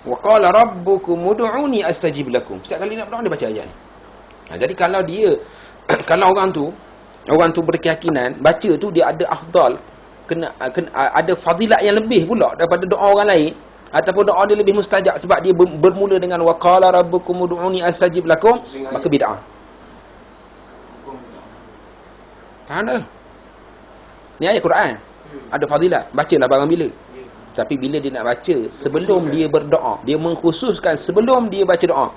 Wa qala rabbukum ud'uni astajib lakum. Setiap kali nak berdoa dia baca ayat ni. Jadi kalau dia kalau orang tu berkeyakinan baca tu dia ada afdal, kena ada fadilat yang lebih pula daripada doa orang lain, ataupun doa dia lebih mustajab sebab dia bermula dengan wa qala rabbukum ud'uni astajib lakum, maka bid'ah. Ada. Ni ayat Quran. Ada fadilat. Bacalah barang bila. Tapi bila dia nak baca, sebelum dia berdoa, dia mengkhususkan sebelum dia baca doa.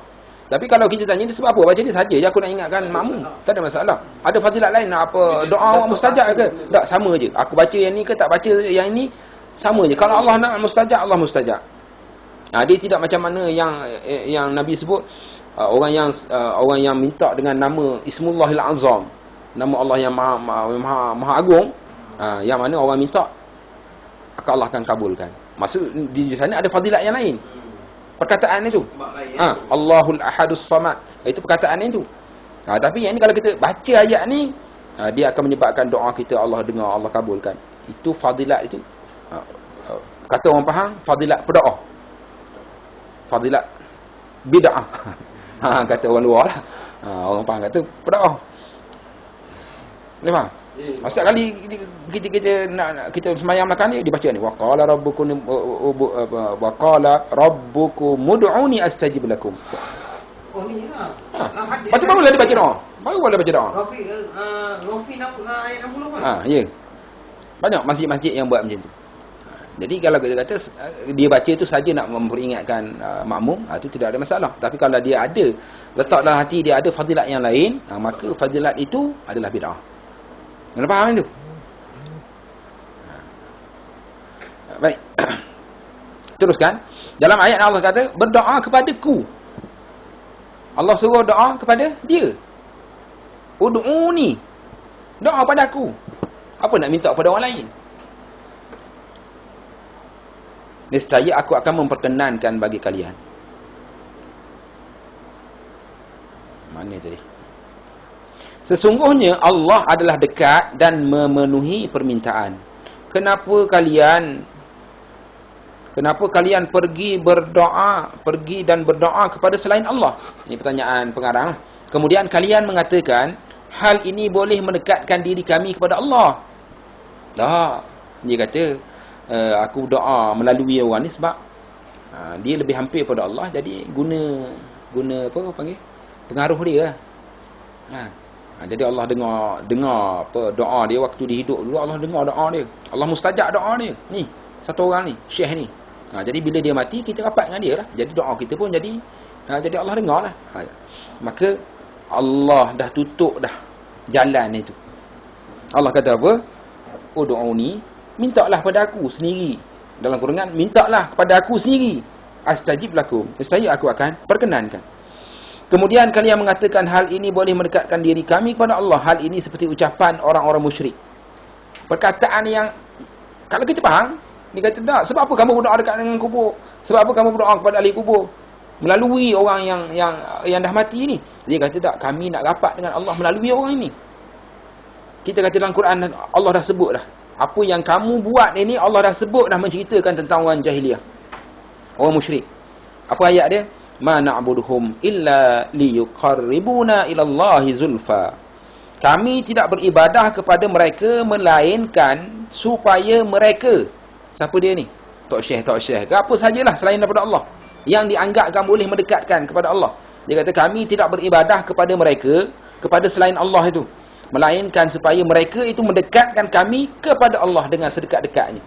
Tapi kalau kita tanya dia sebab apa baca ni saja je aku nak ingatkan makmum, tak ada masalah. Ada fadilat lain apa doa awak mustajab ke? Tak, sama je. Aku baca yang ni ke tak baca yang ni sama je. Kalau Allah nak mustajab, Allah mustajab. Dia tidak macam mana yang Nabi sebut orang yang minta dengan nama Ismullahil Azam, nama Allah yang maha agung, yang mana orang minta maka Allah akan kabulkan. Maksud di sana ada fadilat yang lain. Perkataan itu. Allahul Ahadus Samad. Itu perkataan itu. Tapi yang ni kalau kita baca ayat ni, dia akan menyebabkan doa kita Allah dengar, Allah kabulkan. Itu fadilat itu. Kata orang faham, fadilat berdoa. Fadilat bid'ah. Kata orang luar lah. Orang faham kata berdoa. Boleh faham? Setiap kali kita sembahyang belakang ni dibaca ni wa qala rabbukum ud'uni astajib lakum. Oh ni lah. Lepas tu barulah dia baca doa. Barulah dia baca doa. Ghafi ayat 60 kan? Ya. Banyak masjid-masjid yang buat macam tu. Jadi kalau kita kata dia baca tu saja nak memperingatkan makmum, itu tidak ada masalah. Tapi kalau dia ada letak dalam hati dia ada fadilat yang lain, maka fadilat itu adalah bid'ah. Anda faham itu? Baik. Teruskan. Dalam ayat Allah kata, berdoa kepadaku. Allah suruh doa kepada dia. Ud'uni. Doa padaku. Apa nak minta kepada orang lain? Nescaya aku akan memperkenankan bagi kalian. Mana tadi? Sesungguhnya Allah adalah dekat dan memenuhi permintaan. Kenapa kalian pergi dan berdoa kepada selain Allah? Ini pertanyaan pengarang. Kemudian kalian mengatakan hal ini boleh mendekatkan diri kami kepada Allah. Tak. Dia kata aku doa melalui orang ni sebab dia lebih hampir pada Allah, jadi guna apa panggil? Pengaruh dia lah. Jadi Allah dengar apa doa dia waktu dia hidup dulu, Allah dengar doa dia. Allah mustajab doa dia. Ni, satu orang ni, syekh ni. Jadi bila dia mati, kita rapat dengan dia lah. Jadi doa kita pun jadi Allah dengar lah. Maka Allah dah tutup dah jalan itu. Allah kata apa? Ud'uni, mintalah pada aku sendiri. Dalam kurungan, mintalah kepada aku sendiri. Astajib lakum. Nescaya aku akan perkenankan. Kemudian kalian mengatakan hal ini boleh mendekatkan diri kami kepada Allah. Hal ini seperti ucapan orang-orang musyrik. Perkataan yang kalau kita faham, dia kata tak, sebab apa kamu berdoa dekat dengan kubur? Sebab apa kamu berdoa kepada ahli kubur? Melalui orang yang dah mati ni. Dia kata tak, kami nak rapat dengan Allah melalui orang ini. Kita kata dalam Quran Allah dah sebut dah. Apa yang kamu buat ini Allah dah sebut dah, menceritakan tentang orang jahiliah. Orang musyrik. Apa ayat dia? Ma na'buduhum illa liyuqarribuna ila Allahi zulfa. Kami tidak beribadah kepada mereka melainkan supaya mereka, siapa dia ni? Tok Syekh ke apa sajalah selain daripada Allah yang dianggapkan boleh mendekatkan kepada Allah. Dia kata kami tidak beribadah kepada mereka, kepada selain Allah itu, melainkan supaya mereka itu mendekatkan kami kepada Allah dengan sedekat-dekatnya.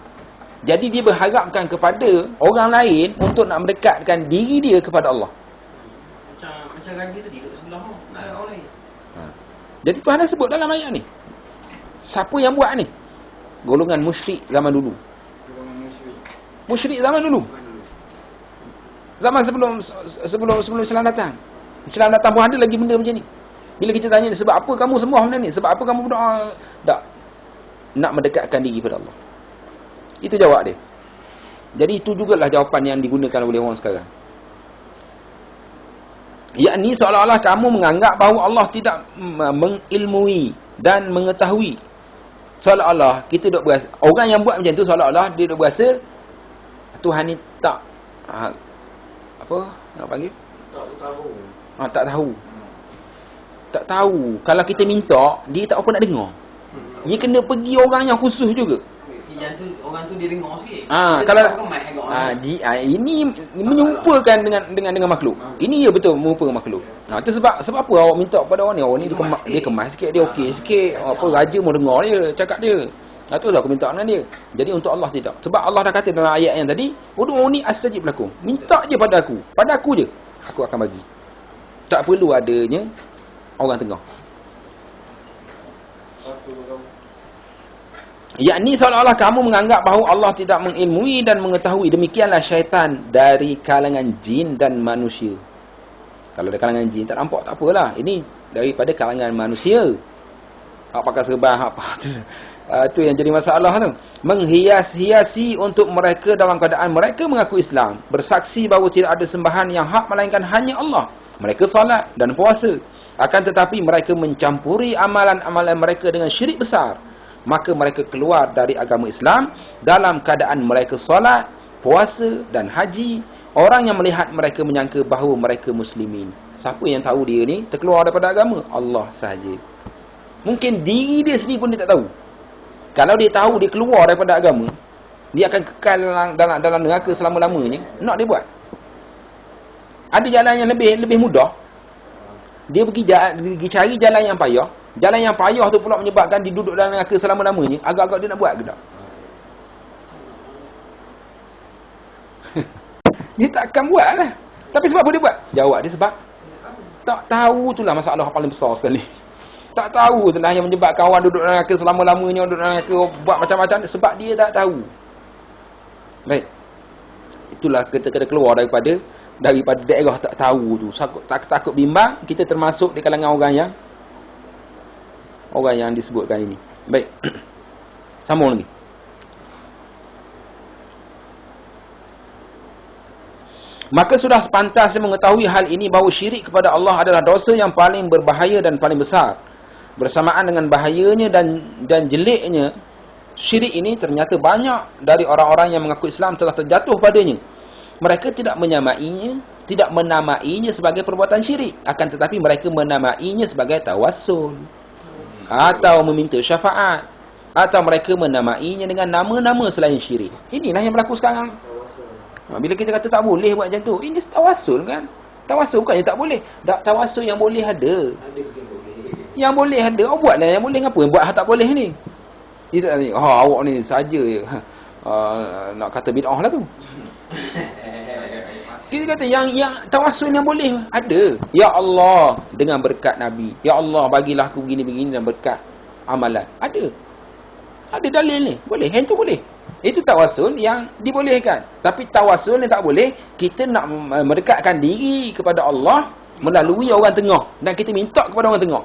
Jadi dia berharapkan kepada orang lain untuk nak mendekatkan diri dia kepada Allah. Macam raja tadi duduk sebelah orang lain. Jadi Tuhan dah sebut dalam ayat ni. Siapa yang buat ni? Golongan musyrik zaman dulu. Musyrik zaman dulu. Zaman sebelum Islam datang. Islam datang pun ada lagi benda macam ni. Bila kita tanya sebab apa kamu sembah benda ni? Sebab apa kamu berdoa? Tak. Nak mendekatkan diri kepada Allah. Itu jawab dia. Jadi itu jugalah jawapan yang digunakan oleh orang sekarang. Yakni seolah-olah kamu menganggap bahawa Allah tidak mengilmui dan mengetahui. Seolah-olah kita duk berasa, orang yang buat macam tu seolah-olah dia duk berasa Tuhan ni tak apa nak panggil? Tak tahu. Tak tahu. Tak tahu. Kalau kita minta, dia tak apa nak dengar. Dia kena pergi orang yang khusus juga. Yang tu orang tu dia dengar sikit. Kalau dia ini menyerupakan dengan makhluk. Ini ya betul menyerupakan makhluk. Itu sebab apa awak minta kepada orang ni dia kemas sikit, dia okey sikit. Apa raja mau dengar dia cakap dia. Itu lah aku minta dengan dia. Jadi untuk Allah tidak. Sebab Allah dah kata dalam ayat yang tadi, ud'uni astajib lakum. Minta je pada aku. Pada aku je. Aku akan bagi. Tak perlu adanya orang tengah. Yakni seolah-olah kamu menganggap bahawa Allah tidak mengilmui dan mengetahui. Demikianlah syaitan dari kalangan jin dan manusia. Kalau dari kalangan jin tak nampak, tak apalah. Ini daripada kalangan manusia. Hak pakai serban, hak apa tu. Itu yang jadi masalah tu. Menghias-hiasi untuk mereka dalam keadaan mereka mengaku Islam. Bersaksi bahawa tidak ada sembahan yang hak melainkan hanya Allah. Mereka salat dan puasa. Akan tetapi mereka mencampuri amalan-amalan mereka dengan syirik besar. Maka mereka keluar dari agama Islam dalam keadaan mereka solat, puasa dan haji. Orang yang melihat mereka menyangka bahawa mereka muslimin. Siapa yang tahu dia ni terkeluar daripada agama? Allah sahaja. Mungkin diri dia sendiri pun dia tak tahu. Kalau dia tahu dia keluar daripada agama, dia akan kekal dalam neraka selama-lamanya. Nak dia buat? Ada jalan yang lebih mudah. Dia pergi cari jalan yang payah. Jalan yang payah tu pula menyebabkan dia duduk dalam neraka selama-lamanya. Agak-agak dia nak buat ke tak? Dia takkan buat lah. Tapi sebab apa dia buat? Jawab dia sebab tak tahu, itulah masalah paling besar sekali. Tak tahu itulah yang menyebabkan orang duduk dalam neraka selama-lamanya, duduk dalam neraka, buat macam-macam sebab dia tak tahu. Baik. Itulah kita kena keluar daripada daerah tak tahu tu. Takut bimbang, kita termasuk di kalangan orang yang disebutkan ini. Baik. Sambung lagi. Maka sudah sepantasnya mengetahui hal ini bahawa syirik kepada Allah adalah dosa yang paling berbahaya dan paling besar. Bersamaan dengan bahayanya dan jeleknya syirik ini, ternyata banyak dari orang-orang yang mengaku Islam telah terjatuh padanya. Mereka tidak menamainya sebagai perbuatan syirik, akan tetapi mereka menamainya sebagai tawassul atau meminta syafaat, atau mereka menamainya dengan nama-nama selain syirik. Inilah yang berlaku sekarang. Bila kita kata tak boleh buat macam tu, ini tawassul kan? Tawassul bukannya tak boleh. Tawassul yang boleh ada. Yang boleh ada. Awak buatlah yang boleh. Kenapa buat hak tak boleh ni? Dia tak tanya, awak ni saja je. Nak kata bid'ah lah tu. Kita kata yang tawassul yang boleh ada. Ya Allah, dengan berkat Nabi. Ya Allah, bagilah aku begini-begini dan berkat amalan. Ada dalil ni. Boleh. Yang tu boleh. Itu tawassul yang dibolehkan. Tapi tawassul yang tak boleh, kita nak mendekatkan diri kepada Allah melalui orang tengah. Dan kita minta kepada orang tengah.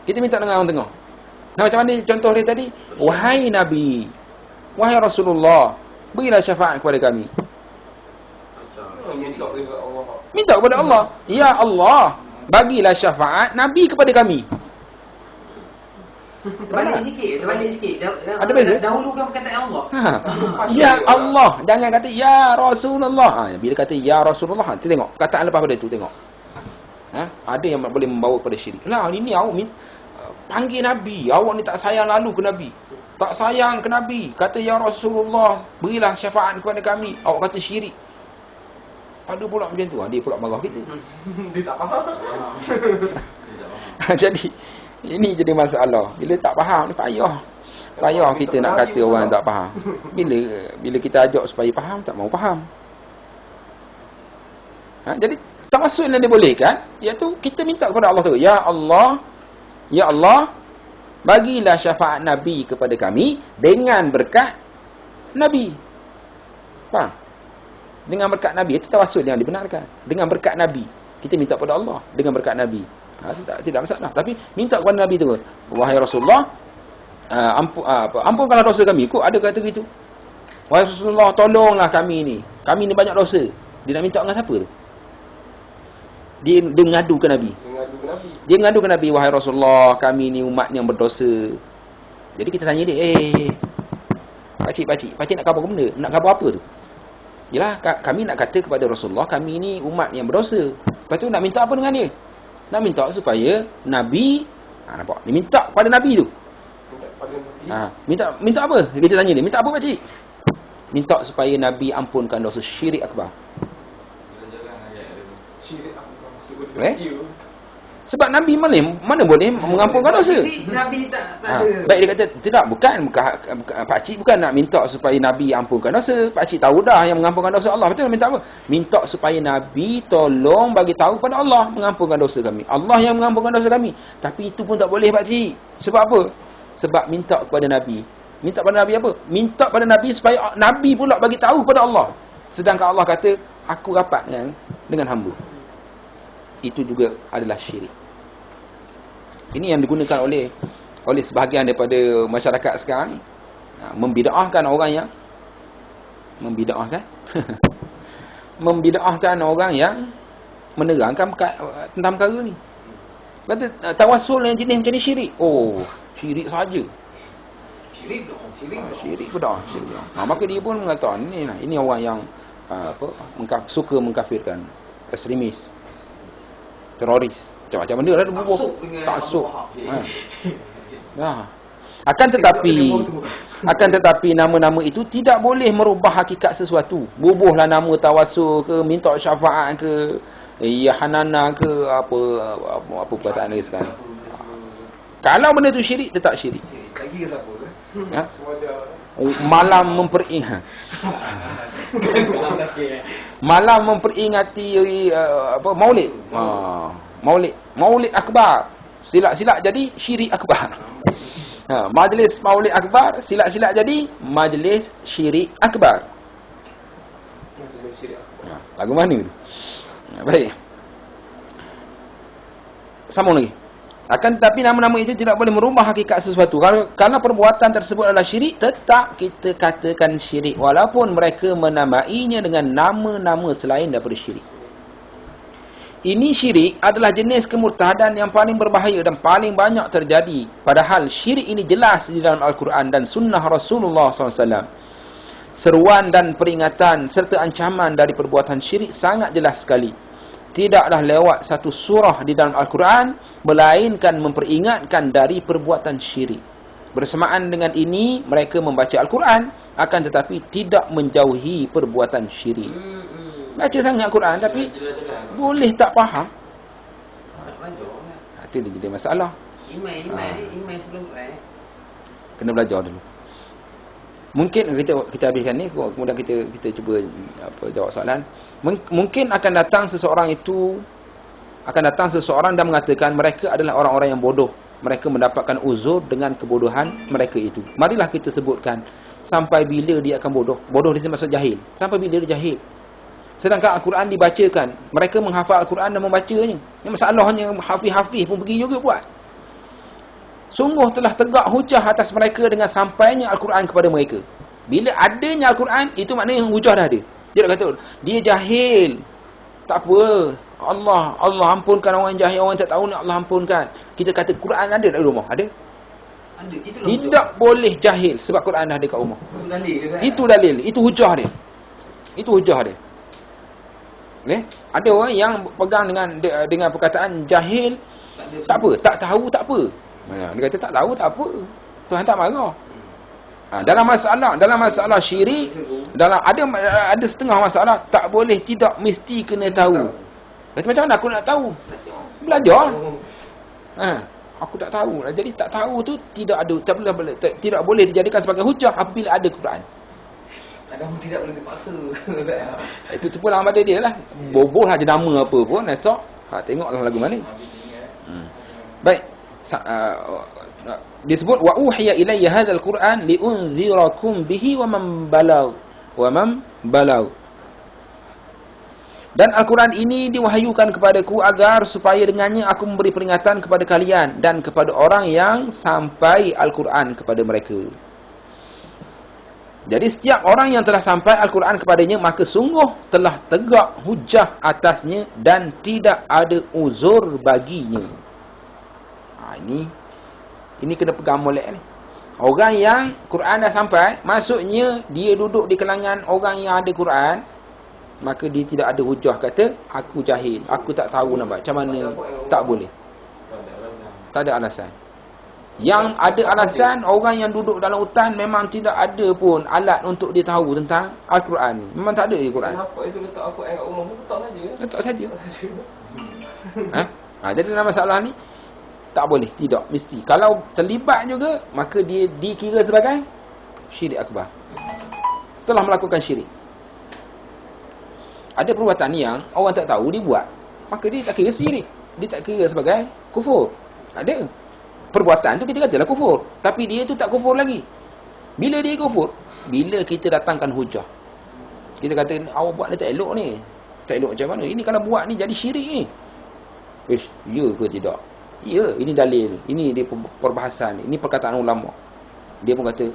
Kita minta dengan orang tengah. Nah, macam mana contoh dia tadi? Wahai Nabi, wahai Rasulullah, berilah syafaat kepada kami. Minta kepada Allah. Ya Allah, bagilah syafaat Nabi kepada kami. Terbalik sikit. Ada beza? Dahulukan perkataan Allah. Ya Allah, jangan kata ya Rasulullah. Bila kata ya Rasulullah, tengok perkataan lepas pada itu, tengok. Ada yang boleh membawa kepada syirik. Lah, ini awak panggil Nabi, awak ni tak sayang lalu ke Nabi. Tak sayang ke Nabi. Kata ya Rasulullah, berilah syafaat kepada kami. Awak kata syirik. Ada pula macam tu. Dia pula marah kita. Dia tak faham. Jadi ini jadi masalah. Bila tak faham ni payah kita nak kata orang tak faham. Bila kita ajak supaya faham, tak mau faham. Jadi tawassul yang dibolehkan, iaitu kita minta kepada Allah tu, ya Allah, bagilah syafaat Nabi kepada kami dengan berkat Nabi. Faham? Dengan berkat Nabi, itu tawassul yang dibenarkan. Dengan berkat Nabi, kita minta kepada Allah dengan berkat Nabi. Tidak masalah. Tapi minta kepada Nabi tu, wahai Rasulullah, ampunkanlah dosa kami. Kok ada kata begitu? Wahai Rasulullah, tolonglah kami ni. Kami ni banyak dosa. Dia nak minta dengan siapa tu? Dia mengadu ke Nabi. Dia mengadu ke Nabi, wahai Rasulullah, kami ni umat yang berdosa. Jadi kita tanya dia, pakcik nak khabar benda? Nak khabar apa tu? Yalah, kami nak kata kepada Rasulullah, kami ni umat yang berdosa. Lepas tu nak minta apa dengan dia? Nak minta supaya Nabi, nampak? Dia minta kepada Nabi tu. Minta apa? Kita tanya dia, minta apa pakcik? Minta supaya Nabi ampunkan dosa syirik akbar. Syirik akbar maksud Sebab Nabi mana boleh mengampunkan dosa. Nabi tak ada. Baik, dia kata tidak, bukan pakcik bukan nak minta supaya Nabi ampunkan dosa. Pakcik tahu dah yang mengampunkan dosa Allah. Betul, minta apa? Minta supaya Nabi tolong bagi tahu pada Allah mengampunkan dosa kami. Allah yang mengampunkan dosa kami. Tapi itu pun tak boleh pakcik. Sebab apa? Sebab minta kepada Nabi. Minta pada Nabi apa? Minta pada Nabi supaya Nabi pula bagi tahu pada Allah. Sedangkan Allah kata, aku rapat dengan hamba. Itu juga adalah syirik. Ini yang digunakan oleh sebahagian daripada masyarakat sekarang ni. Membida'ahkan orang yang membida'ahkan orang yang menerangkan tentang perkara ni. Kata tawassul yang jenis macam ni syirik. Oh, syirik saja. Syirik pun dah. Maka dia pun mengatakan ini orang yang suka mengkafirkan, ekstremis, teroris, macam-macam benda dah berbubuh. Taksub. Akan tetapi nama-nama itu tidak boleh merubah hakikat sesuatu. Bubuhlah nama tawassul ke, minta syafaat ke, ya hanana ke, apa perkataan lagi sekarang. Kalau benda tu syirik, tetap syirik. Lagi ke siapa? Malam memperingati Maulid. Maulid akbar. Silap-silap jadi syirik akbar. Majlis Maulid akbar, silap-silap jadi majlis syirik akbar. Lagu mana tu? Baik. Sambung lagi. Akan tetapi nama-nama itu tidak boleh merubah hakikat sesuatu. Kalau perbuatan tersebut adalah syirik, tetap kita katakan syirik walaupun mereka menamainya dengan nama-nama selain daripada syirik. Ini syirik adalah jenis kemurtadan yang paling berbahaya dan paling banyak terjadi. Padahal syirik ini jelas di dalam Al-Quran dan sunnah Rasulullah SAW. Seruan dan peringatan serta ancaman dari perbuatan syirik sangat jelas sekali. Tidaklah lewat satu surah di dalam Al-Quran melainkan memperingatkan dari perbuatan syirik. Bersamaan dengan ini, mereka membaca Al-Quran akan tetapi tidak menjauhi perbuatan syirik. Baca sangat Al-Quran tapi boleh tak faham. Itu dia jadi masalah. Imai sebelum kena belajar dulu. Mungkin kita habiskan ni, kemudian kita cuba jawab soalan. Mungkin akan datang seseorang dan mengatakan mereka adalah orang-orang yang bodoh. Mereka mendapatkan uzur dengan kebodohan mereka itu. Marilah kita sebutkan sampai bila dia akan bodoh. Bodoh di sini maksud jahil. Sampai bila dia jahil. Sedangkan Al-Quran dibacakan. Mereka menghafal Al-Quran dan membacanya. Yang masalahnya hafiz-hafiz pun pergi juga buat. Sungguh telah tegak hujah atas mereka dengan sampainya Al-Quran kepada mereka. Bila adanya Al-Quran, itu maknanya hujah dah ada. Dia dah kata, dia jahil. Tak apa. Allah ampunkan orang jahil, orang tak tahu ni Allah ampunkan. Kita kata Quran ada dalam rumah. Ada? Tidak boleh jahil sebab Quran dah ada kat rumah. Itu dalil. Itu hujah dia. Okay? Ada orang yang pegang dengan perkataan jahil. Tak apa. Tak tahu tak apa. Dia kata tak tahu tak apa. Tuhan tak marah. Dalam masalah syirik, ada setengah masalah tak boleh, tidak mesti kena tahu. Kata macam mana aku nak tahu? Belajar. Aku tak tahu. Jadi tak tahu tu tidak boleh dijadikan sebagai hujah apabila ada Quran. Kadang tidak boleh dipaksa. Itu pun lah pada dia lah. Boboh aja nama apa pun esok. Tengoklah lagu mana. Baik. Disebut wa uhiya ilayya hadzal Qur'an liunzirakum bihi wa man balagh. Dan Al-Quran ini diwahyukan kepadaku agar supaya dengannya aku memberi peringatan kepada kalian dan kepada orang yang sampai Al-Quran kepada mereka. Jadi setiap orang yang telah sampai Al-Quran kepadanya, maka sungguh telah tegak hujah atasnya dan tidak ada uzur baginya. Ini kena pegang molek ni. Orang yang Quran dah sampai, maksudnya dia duduk di kalangan orang yang ada Quran, maka dia tidak ada hujah kata aku jahil, aku tak tahu nak buat macam mana. Tak boleh. Tak ada alasan. Yang ada alasan, orang yang duduk dalam hutan memang tidak ada pun alat untuk dia tahu tentang Al-Quran ni. Memang tak ada je Quran. Kenapa itu letak Al-Quran kat rumah? Letak saja. Letak saja. Jadi dalam masalah ni tak boleh, tidak, mesti. Kalau terlibat juga, maka dia dikira sebagai syirik akbar. Telah melakukan syirik. Ada perbuatan yang orang tak tahu dia buat, maka dia tak kira syirik. Dia tak kira sebagai kufur. Ada perbuatan tu kita katalah kufur, tapi dia tu tak kufur lagi. Bila dia kufur? Bila kita datangkan hujah. Kita kata awak buat dia tak elok ni. Tak elok macam mana? Ini kalau buat ni jadi syirik ni. Ya ke tidak? Ya, ini dalil. Ini dia perbahasan. Ini perkataan ulama. Dia pun kata,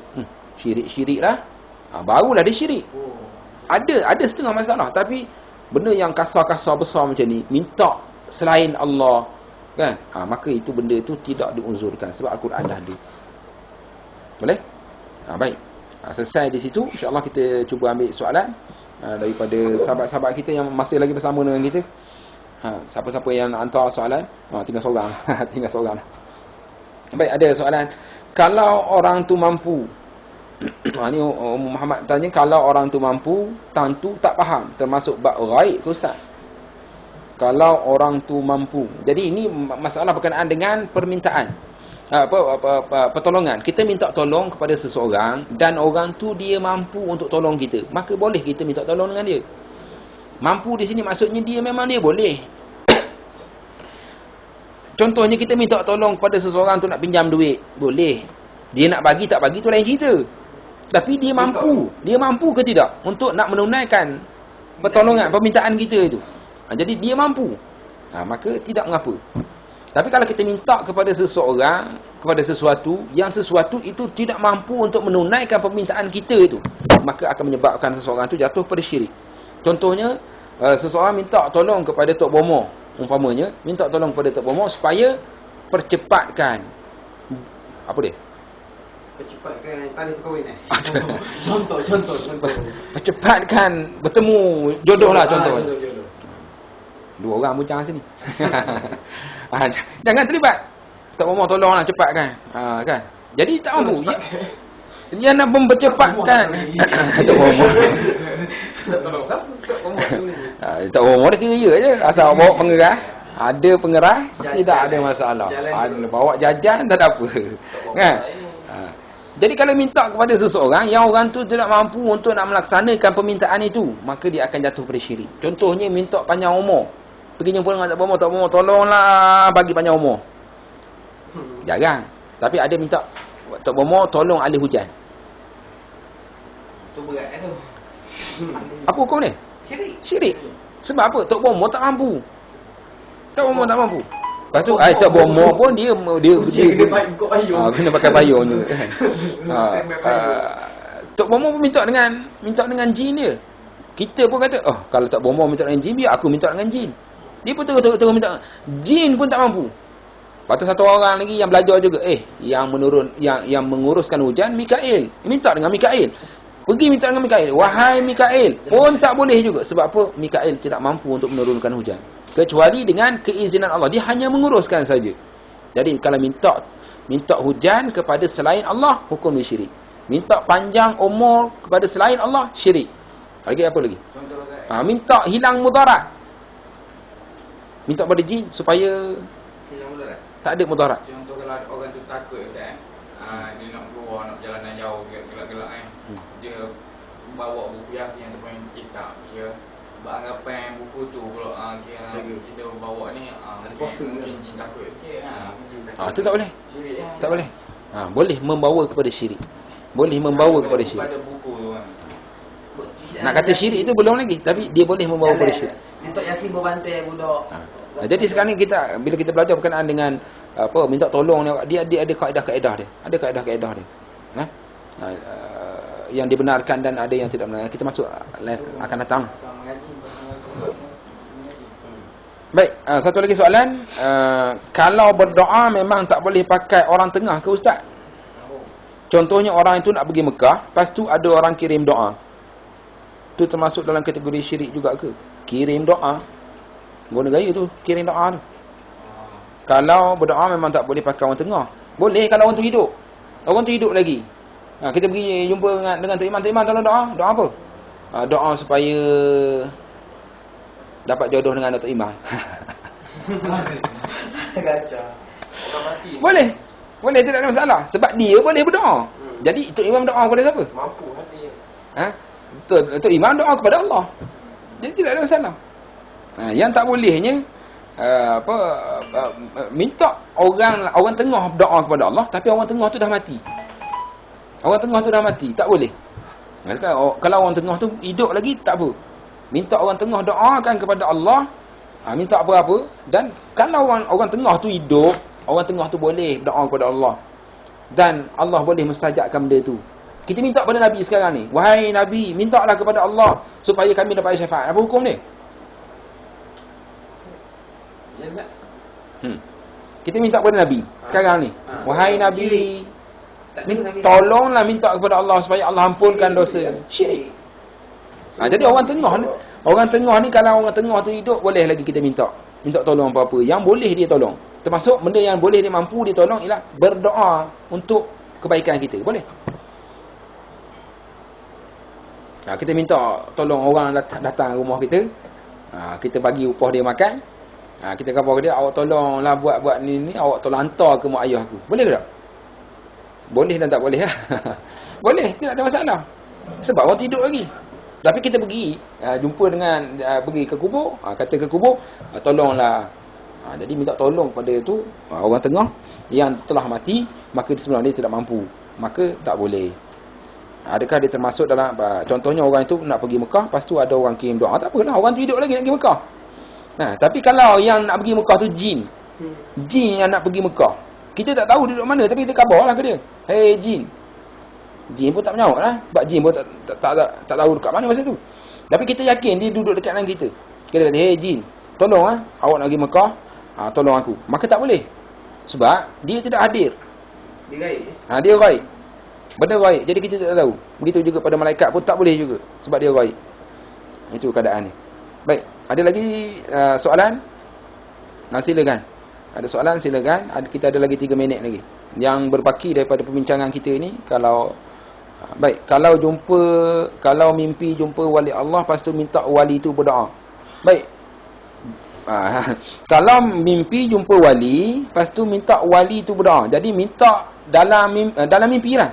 syirik-syirik lah. Barulah dia syirik. Ada setengah masalah, tapi benda yang kasar-kasar besar macam ni, minta selain Allah, kan? Maka itu benda itu tidak diunzurkan sebab Al-Quran dah ada. Boleh? Baik. Selesai di situ. InsyaAllah kita cuba ambil soalan daripada sahabat-sahabat kita yang masih lagi bersama dengan kita. Siapa-siapa yang hantar soalan, tinggal seorang. Tinggal seorang. Baik, ada soalan. Kalau orang tu mampu, ni Muhammad tanya, kalau orang tu mampu, tentu tak faham, termasuk bab ghaib ke Ustaz? Kalau orang tu mampu. Jadi ini masalah berkenaan dengan permintaan. Pertolongan. Kita minta tolong kepada seseorang dan orang tu dia mampu untuk tolong kita, maka boleh kita minta tolong dengan dia. Mampu di sini maksudnya dia memang dia boleh. Contohnya kita minta tolong kepada seseorang tu nak pinjam duit, boleh. Dia nak bagi tak bagi tu lain cerita. Tapi dia mampu. Dia mampu ke tidak untuk nak menunaikan pertolongan, permintaan kita itu. Jadi dia mampu. Maka tidak mengapa. Tapi kalau kita minta kepada seseorang, kepada sesuatu, yang sesuatu itu tidak mampu untuk menunaikan permintaan kita itu, maka akan menyebabkan seseorang itu jatuh pada syirik. Contohnya, seseorang minta tolong kepada Tok Bomo, umpamanya, minta tolong kepada Tok Bomo supaya percepatkan apa dia? Percepatkan tali perkahwinan. Contoh. Percepatkan bertemu jodoh lah contohnya. Jodoh. Dua orang bujang sini. Jangan terlibat. Tak mau tolonglah cepatkan. Kan? Jadi tak mampu. Dia nak mempercepatkan. Tak mau. Tak tolong siapa? Tak mau dulu. Tak mau dia kira je. Asal bawa pengerah. Ada pengerah, tidak ada masalah. Bawa jajan tak ada apa. Kan? Jadi kalau minta kepada seseorang yang orang tu tidak mampu untuk nak melaksanakan permintaan itu, maka dia akan jatuh pada syirik. Contohnya minta panjang umur. Pergi jumpa dengan Tok Bomo, tolonglah bagi panjang umur. Jarang. Tapi ada minta Tok Bomo tolong ahli hujan. Tu berat tu. Apa hukum ni? Syirik. Sebab apa? Tok Bomo tak mampu. Tok Bomo tak mampu. Lepas tu Tok Bomo pun dia kena pakai payung juga kan. Tok Bomo pun minta dengan jin dia. Kita pun kata, kalau Tok Bomo minta dengan jin, biar aku minta dengan jin. Dia pun terus minta. Jin pun tak mampu. Lepas tu satu orang lagi yang belajar juga, yang menguruskan hujan Mikail. Minta dengan Mikail. Pergi minta dengan Mikail. Wahai Mikail, pun tak boleh juga. Sebab apa? Mikail tidak mampu untuk menurunkan hujan. Kecuali dengan keizinan Allah. Dia hanya menguruskan saja. Jadi kalau minta hujan kepada selain Allah, hukum dia syirik. Minta panjang umur kepada selain Allah, syirik. Lagi apa lagi? Minta hilang mudarat. Minta pada jin supaya Hilang mudarat. tak ada mudarat. Contoh kalau orang tu takut kan, dia nak keluar, nak perjalanan jauh, gelak-gelak kan, dia bawa buku Yasin ataupun kitab, kira beranggapan buku tu kalau kita bawa ni mungkin jin takut sikit Tu tak boleh. Syirik kan? Tak boleh. Boleh membawa kepada syirik. Boleh membawa kepada syirik. Pada buku tu kan. Nak kata syirik itu belum lagi, tapi dia boleh membawa kepada syirik. Untuk Yasin berbantai budak. Jadi sekarang ni bila kita belajar berkenaan dengan minta tolong ni, dia ada kaedah-kaedah dia. Ada kaedah-kaedah dia. Yang dibenarkan dan ada yang tidak benar. Kita masuk akan datang. Baik, satu lagi soalan. Kalau berdoa memang tak boleh pakai orang tengah ke Ustaz? Contohnya orang itu nak pergi Mekah, lepas tu ada orang kirim doa. tu termasuk dalam kategori syirik juga ke? Kirim doa. Guna gaya tu, kirim doa tu. Kalau berdoa memang tak boleh pakai orang tengah. Boleh kalau orang tu hidup. Orang tu hidup lagi. Kita pergi jumpa dengan Tok Iman. Tok Iman tolong doa. Doa apa? Doa supaya dapat jodoh dengan Tok Iman. Gacah. Orang mati. Boleh. Boleh, tidak ada masalah. Sebab dia boleh berdoa. Jadi Tok Imam doa kepada siapa? Mampu hati. Tok Imam doa kepada Allah. Jadi tidak ada masalah. Yang tak bolehnya minta orang tengah doa kepada Allah, tapi orang tengah tu dah mati. Orang tengah tu dah mati, tak boleh. Kalau orang tengah tu hidup lagi, tak apa. Minta orang tengah doakan kepada Allah, minta apa-apa. Dan kalau orang tengah tu hidup, orang tengah tu boleh doa kepada Allah. Dan Allah boleh mustajabkan benda tu. Kita minta pada Nabi sekarang ni, wahai Nabi, mintalah kepada Allah supaya kami dapat syafaat. Apa hukum dia? Yalah. Kita minta kepada Nabi sekarang ni, wahai Nabi, Nabi tolonglah minta kepada Allah supaya Allah ampunkan dosa. Syirik. Jadi orang tengah ni kalau orang tengah tu hidup, boleh lagi kita minta tolong apa-apa. Yang boleh dia tolong. Termasuk benda yang boleh dia mampu dia tolong ialah berdoa untuk kebaikan kita. Boleh. Kita minta tolong orang datang rumah kita. Kita bagi upah dia makan. Kita kata dia, awak tolonglah buat ni, awak tolong hantar ke mak ayah aku. Boleh ke tak? Boleh dan tak boleh lah. Boleh, tidak ada masalah. Sebab orang tidur lagi. Tapi kita pergi jumpa dengan pergi ke kubur, kata ke kubur, tolonglah. Jadi minta tolong pada tu orang tengah yang telah mati, maka sebenarnya dia tidak mampu. Maka tak boleh. Adakah dia termasuk dalam contohnya orang itu nak pergi Mekah, lepas tu ada orang kirim doa, tak apalah, orang tu hidup lagi nak pergi Mekah. Tapi kalau yang nak pergi Mekah tu jin yang nak pergi Mekah, kita tak tahu dia duduk mana, tapi kita khabarlah ke dia, hey jin pun tak menjawab lah, sebab jin pun tak tahu dekat mana masa tu. Tapi kita yakin dia duduk dekat dengan kita. Kita kata, hey jin, tolong awak nak pergi Mekah, tolong aku. Maka tak boleh, sebab dia tidak hadir. Dia gaib. Dia gaib. Benda gaib, jadi kita tak tahu. Begitu juga pada malaikat pun tak boleh juga, sebab dia gaib. Itu keadaan ni. Baik, ada lagi soalan? Silakan. Ada soalan silakan. Kita ada lagi 3 minit lagi yang berbaki daripada perbincangan kita ni. Baik, kalau mimpi jumpa wali Allah, lepas tu minta wali tu berdoa. Baik. Kalau mimpi jumpa wali, lepas tu minta wali tu berdoa. Jadi minta dalam mimpi lah.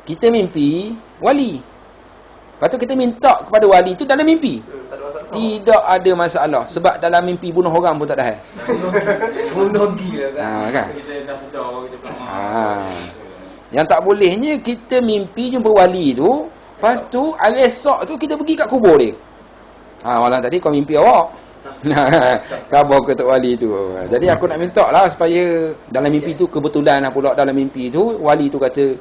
Kita mimpi wali, lepas tu kita minta kepada wali tu dalam mimpi. Tidak ada masalah. Sebab dalam mimpi bunuh orang pun tak ada. Bunuh gila kan? Kita dah sedar kita pulang. Yang tak bolehnya kita mimpi jumpa wali tu, lepas tu hari esok tu kita pergi kat kubur dia. Malam tadi kau mimpi awak. Khabar ke Tok Wali tu. Jadi aku nak minta lah supaya dalam mimpi tu, kebetulan pula dalam mimpi tu wali tu kata,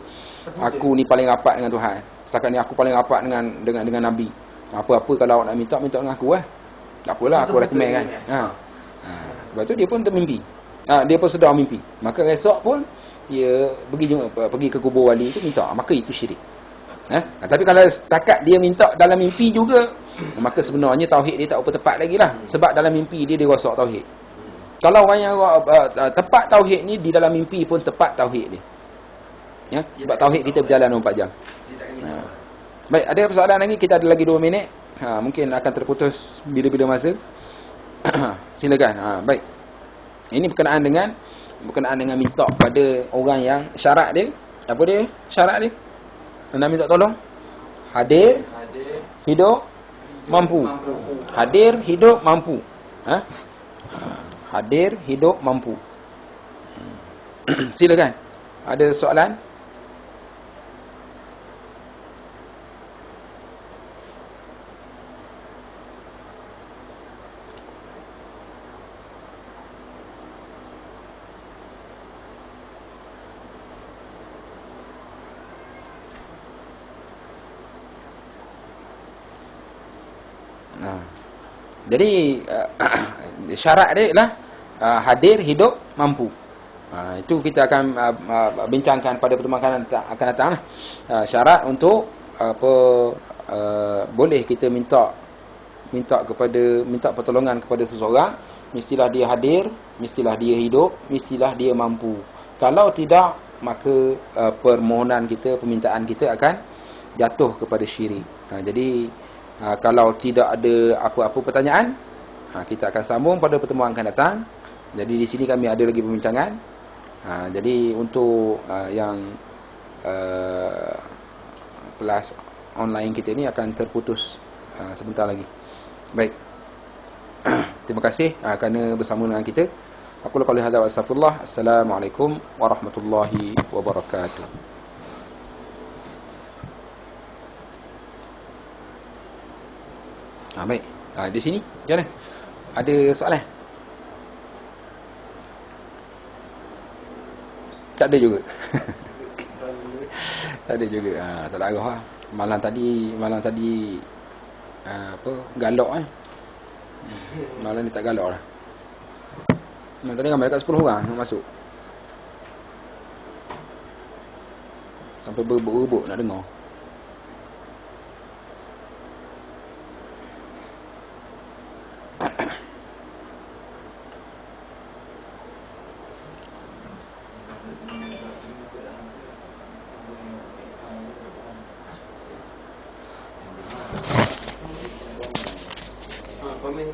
aku ni paling rapat dengan Tuhan. Setakat ni aku paling rapat dengan Nabi. Apa-apa kalau awak nak minta dengan aku tak apalah, aku recommend kan. Lepas tu dia pun termimpi. Dia pun sedar mimpi. Maka esok pun dia pergi ke kubur wali tu minta. Maka itu syirik. Tapi kalau setakat dia minta dalam mimpi juga, maka sebenarnya tauhid dia tak apa tepat lagi lah. Sebab dalam mimpi dia rosak tauhid. Kalau orang yang tepat tauhid ni, di dalam mimpi pun tepat tauhid dia. Sebab tauhid kita berjalan 24 jam. Baik, ada persoalan lagi? Kita ada lagi 2 minit. Mungkin akan terputus bila-bila masa. Silakan. Baik. Ini berkenaan dengan minta pada orang yang syarat dia. Apa dia? Syarat dia? Nak minta tolong? Hadir, hidup, mampu. Hadir, hidup, mampu. Hadir, hidup, mampu. Silakan. Ada soalan? Jadi syarat dia ialah hadir, hidup, mampu. Itu kita akan bincangkan pada pertemuan akan datang. Syarat untuk boleh kita minta pertolongan kepada seseorang, mestilah dia hadir, mestilah dia hidup, mestilah dia mampu. Kalau tidak, maka permohonan kita, permintaan kita akan jatuh kepada syirik. Jadi kalau tidak ada apa-apa pertanyaan, kita akan sambung pada pertemuan akan datang. Jadi di sini kami ada lagi perbincangan. Jadi untuk yang kelas online kita ni akan terputus sebentar lagi. Baik. Terima kasih kerana bersama dengan kita. Aku qali hadza wa astaghfirullah. Assalamualaikum warahmatullahi wabarakatuh. Baik. Di sini macam mana? Ada soalan? Tak ada juga. Tak ada juga. Tak ada arah lah. Malam tadi galak Malam ni tak galak lah. Malam tadi ramai dekat 10 orang nak masuk. Sampai berebut-rebut nak dengar. Komen